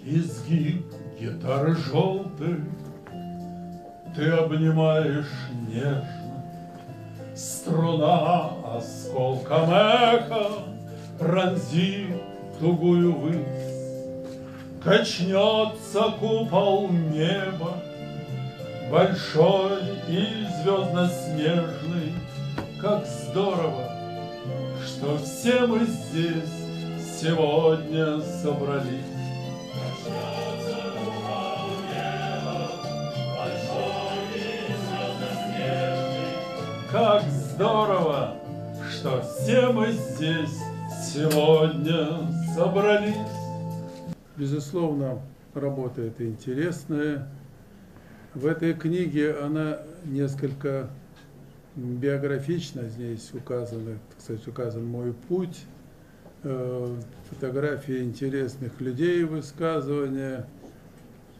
Изгиб гитары желтой ты обнимаешь нежно, струна осколком эха пронзит тугую высь, качнется купол неба, большой и звездно-снежный. Как здорово, что все мы здесь сегодня собрались. Как здорово, что все мы здесь сегодня собрались. Безусловно, работа эта интересная. В этой книге она несколько биографична. Здесь указан мой путь, фотографии интересных людей, высказывания.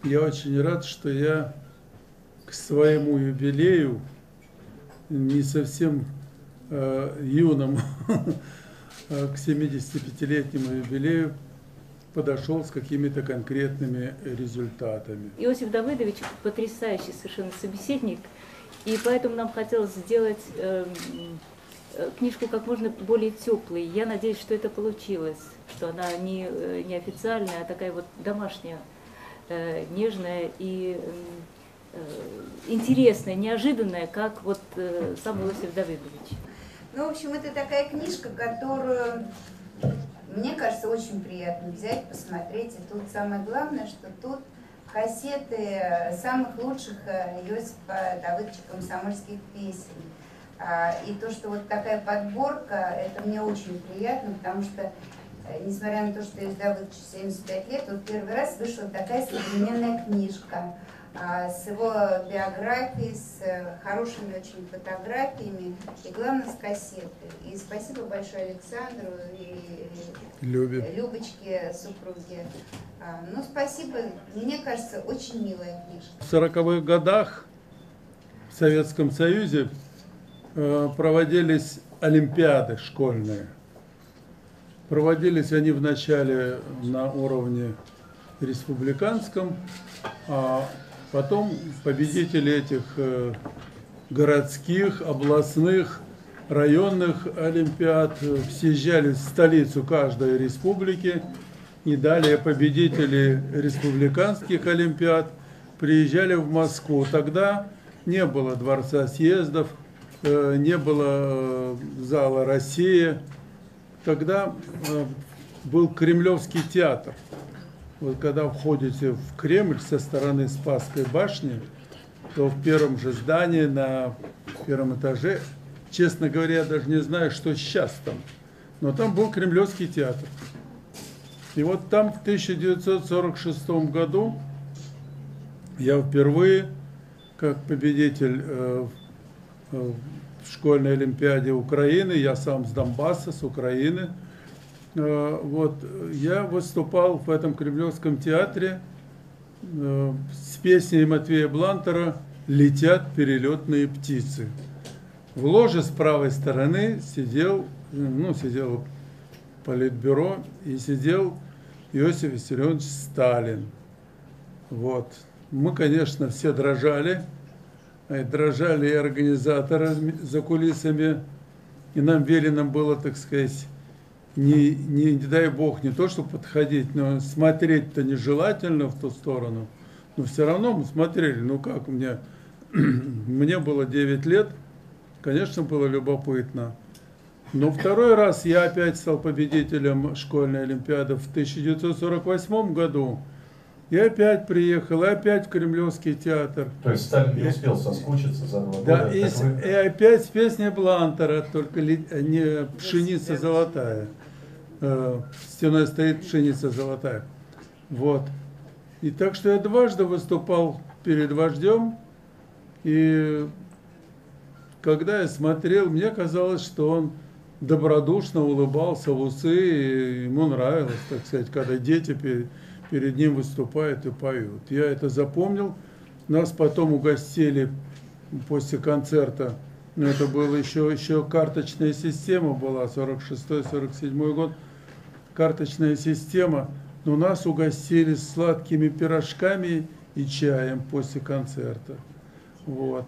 Я очень рад, что я к своему юбилею, не совсем юному, к 75-летнему юбилею, подошел с какими-то конкретными результатами. Иосиф Давыдович потрясающий совершенно собеседник, и поэтому нам хотелось сделать книжку как можно более теплой. Я надеюсь, что это получилось, что она не официальная, а такая вот домашняя, нежная и интересная, неожиданная, как вот сам Иосиф Давыдович. Ну, в общем, это такая книжка, которую, мне кажется, очень приятно взять, посмотреть. И тут самое главное, что тут кассеты самых лучших Иосифа Давыдовича комсомольских песен. И то, что вот такая подборка, это мне очень приятно, потому что, несмотря на то, что Иосиф Давыдович 75 лет, вот первый раз вышла такая современная книжка с его биографией, с хорошими очень фотографиями и, главное, с кассетой. И спасибо большое Александру и Любочке, супруге. Ну, спасибо. Мне кажется, очень милая книжка. В 40-х годах в Советском Союзе проводились олимпиады школьные. Проводились они вначале на уровне республиканском, а потом победители этих городских, областных, районных олимпиад съезжали в столицу каждой республики, и далее победители республиканских олимпиад приезжали в Москву. Тогда не было Дворца съездов, не было зала «Россия». Тогда был Кремлевский театр. Вот когда входите в Кремль со стороны Спасской башни, то в первом же здании, на первом этаже, честно говоря, я даже не знаю, что сейчас там, но там был Кремлевский театр. И вот там в 1946 году я впервые, как победитель в школьной олимпиаде Украины, я сам с Донбасса, с Украины, вот, я выступал в этом Кремлевском театре с песней Матвея Блантера «Летят перелетные птицы». В ложе с правой стороны сидел политбюро, и сидел Иосиф Виссарионович Сталин. Вот. Мы, конечно, все дрожали. Дрожали и организаторы за кулисами. И нам велено было, так сказать, не дай бог, не то, чтобы подходить, но смотреть-то нежелательно в ту сторону. Но все равно мы смотрели. Ну как, мне было 9 лет, конечно, было любопытно. Но второй раз я опять стал победителем школьной олимпиады в 1948 году. И опять приехал, и опять в Кремлевский театр. То есть Сталин не успел соскучиться за 2 года? Да, и опять песня Блантера, только не «Пшеница золотая». Стеной стоит «Пшеница золотая». Вот. И так что я дважды выступал перед вождем, и когда я смотрел, мне казалось, что он добродушно улыбался в усы, и ему нравилось, так сказать, когда дети перед ним выступают и поют. Я это запомнил. Нас потом угостили после концерта. Но это была еще карточная система была, 46-47 год. Карточная система. но нас угостили сладкими пирожками и чаем после концерта. Вот.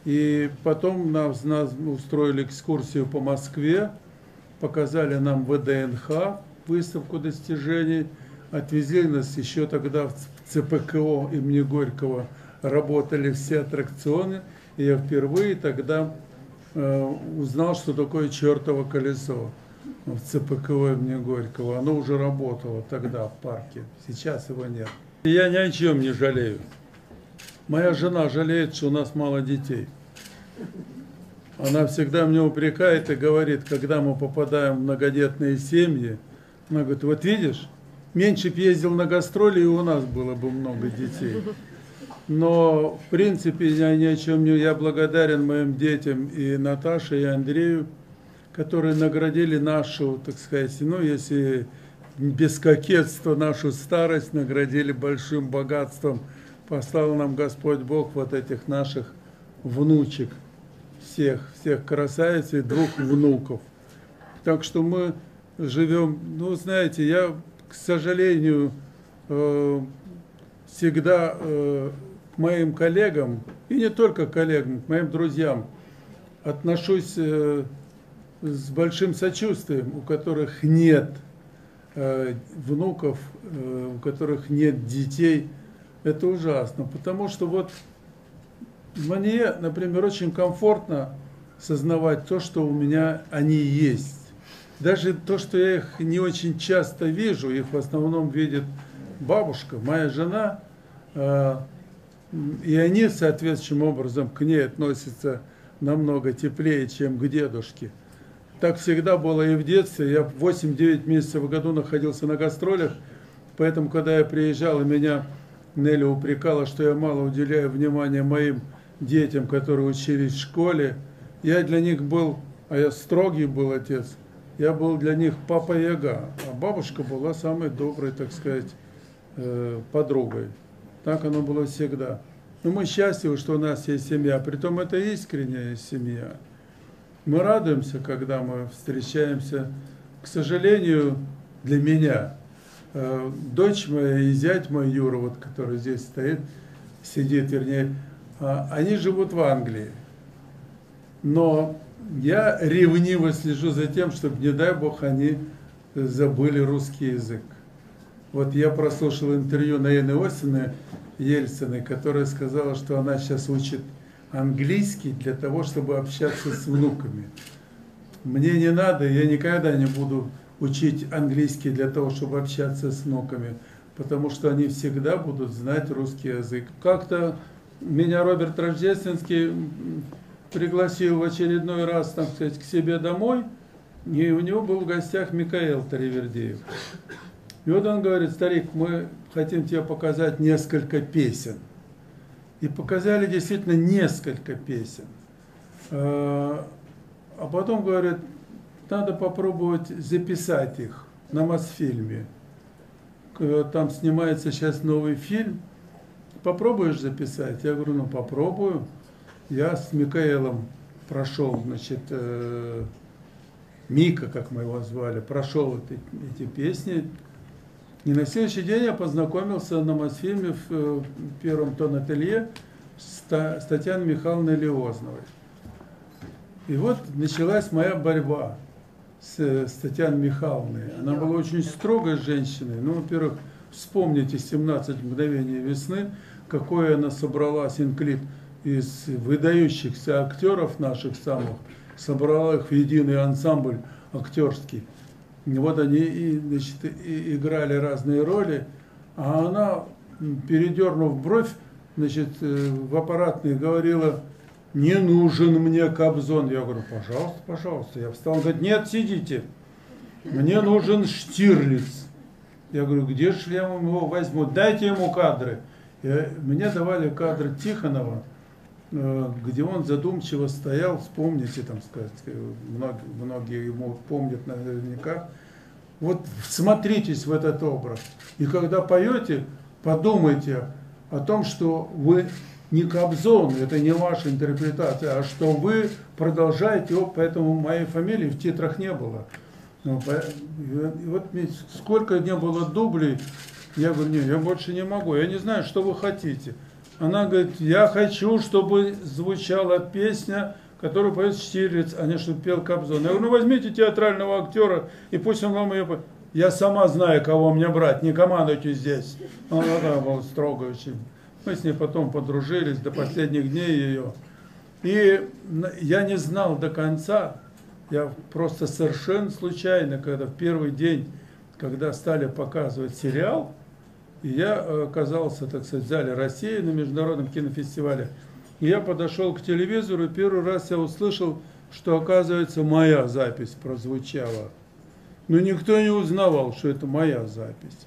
И потом нас устроили экскурсию по Москве, показали нам ВДНХ, выставку достижений, отвезли нас еще тогда в ЦПКО имени Горького, работали все аттракционы, и я впервые тогда узнал, что такое чертово колесо в ЦПКО имени Горького. Оно уже работало тогда в парке, сейчас его нет. И я ни о чем не жалею. Моя жена жалеет, что у нас мало детей. Она всегда меня упрекает и говорит, когда мы попадаем в многодетные семьи, она говорит, вот видишь, меньше б ездил на гастроли, и у нас было бы много детей. Но, в принципе, я ни о чем не... Я благодарен моим детям и Наташе, и Андрею, которые наградили нашу, так сказать, ну, если без кокетства, нашу старость, наградили большим богатством. Послал нам Господь Бог вот этих наших внучек, всех красавиц и 2 внуков. Так что мы живем, ну, знаете, я, к сожалению, всегда к моим коллегам, и не только коллегам, к моим друзьям, отношусь с большим сочувствием, у которых нет внуков, у которых нет детей. Это ужасно, потому что вот мне, например, очень комфортно сознавать то, что у меня они есть. Даже то, что я их не очень часто вижу, их в основном видит бабушка, моя жена, и они соответствующим образом к ней относятся намного теплее, чем к дедушке. Так всегда было и в детстве. Я 8-9 месяцев в году находился на гастролях, поэтому, когда я приезжал, и меня Нелли упрекала, что я мало уделяю внимания моим детям, которые учились в школе. Я для них был, а я строгий был отец, я был для них папа-яга, а бабушка была самой доброй, так сказать, подругой. Так оно было всегда. Но мы счастливы, что у нас есть семья, притом это искренняя семья. Мы радуемся, когда мы встречаемся. К сожалению, для меня, дочь моя и зять мой Юра, вот, который здесь стоит, сидит, вернее, они живут в Англии. Но я ревниво слежу за тем, чтобы, не дай бог, они забыли русский язык. Вот я прослушал интервью Наины Осины Ельциной, которая сказала, что она сейчас учит английский для того, чтобы общаться с внуками. Мне не надо, я никогда не буду учить английский для того, чтобы общаться с внуками, потому что они всегда будут знать русский язык. Как-то меня Роберт Рождественский пригласил в очередной раз, так сказать, к себе домой, и у него был в гостях Микаэл Таривердиев. И вот он говорит: старик, мы хотим тебе показать несколько песен. И показали действительно несколько песен. А потом говорит, надо попробовать записать их на Мосфильме. Там снимается сейчас новый фильм. Попробуешь записать? Я говорю, ну попробую. Я с Микаэлом прошел, значит, Мика, как мы его звали, прошел эти песни. И на следующий день я познакомился на Мосфильме в первом тон-ателье с Татьяной Михайловной Лиозновой. И вот началась моя борьба с Татьяной Михайловной. Она была очень строгой женщиной. Ну, во-первых, вспомните 17 мгновений весны, какой она собрала синклит из выдающихся актеров наших самых, собрала их в единый ансамбль актерский. И вот они, значит, играли разные роли, а она, передернув бровь, значит, в аппаратной говорила: не нужен мне Кобзон. Я говорю, пожалуйста, пожалуйста. Я встал, говорит, нет, сидите, мне нужен Штирлиц. Я говорю, где же я его возьму? Дайте ему кадры. И мне давали кадры Тихонова, где он задумчиво стоял, вспомните, там сказать, многие ему помнят наверняка. Вот смотритесь в этот образ. И когда поете, подумайте о том, что вы не Кобзон, это не ваша интерпретация, а что вы продолжаете его, поэтому моей фамилии в титрах не было. Ну, и вот сколько не было дублей, я говорю, нет, я больше не могу, я не знаю, что вы хотите. Она говорит, я хочу, чтобы звучала песня, которую поет Штирлиц, а не чтобы пел Кобзон. Я говорю, ну возьмите театрального актера, и пусть он вам ее поет. Я сама знаю, кого мне брать, не командуйте здесь. Она была строгая очень. Мы с ней потом подружились до последних дней ее. И я не знал до конца, я просто совершенно случайно, когда в первый день, когда стали показывать сериал, и я оказался, так сказать, в зале России на международном кинофестивале, и я подошел к телевизору, и первый раз я услышал, что, оказывается, моя запись прозвучала. Но никто не узнавал, что это моя запись.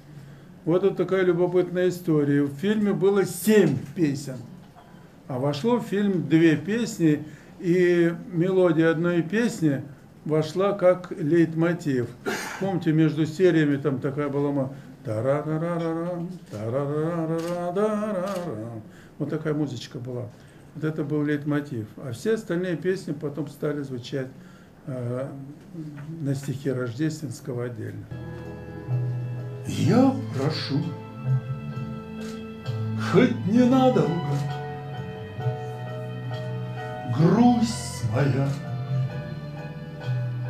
Вот это такая любопытная история. В фильме было 7 песен, а вошло в фильм 2 песни, и мелодия одной песни вошла как лейтмотив. Помните, между сериями там такая была вот такая музычка была. Вот это был лейтмотив. А все остальные песни потом стали звучать на стихи Рождественского отдельно. Я прошу, хоть ненадолго, грусть моя,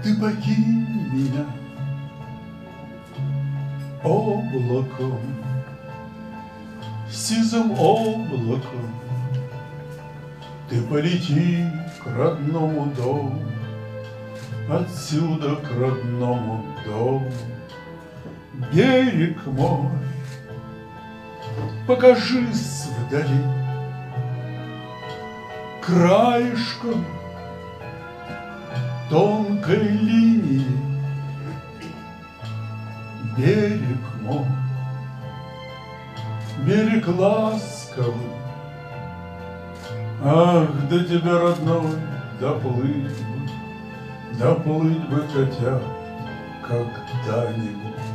ты покинь меня облаком, сизым облаком, ты полети к родному дому, отсюда к родному дому. Берег мой, покажись вдали, краешком тонкой линии. Берег мой, берег ласковый, ах, до тебя, родной, доплыть бы хотя когда-нибудь.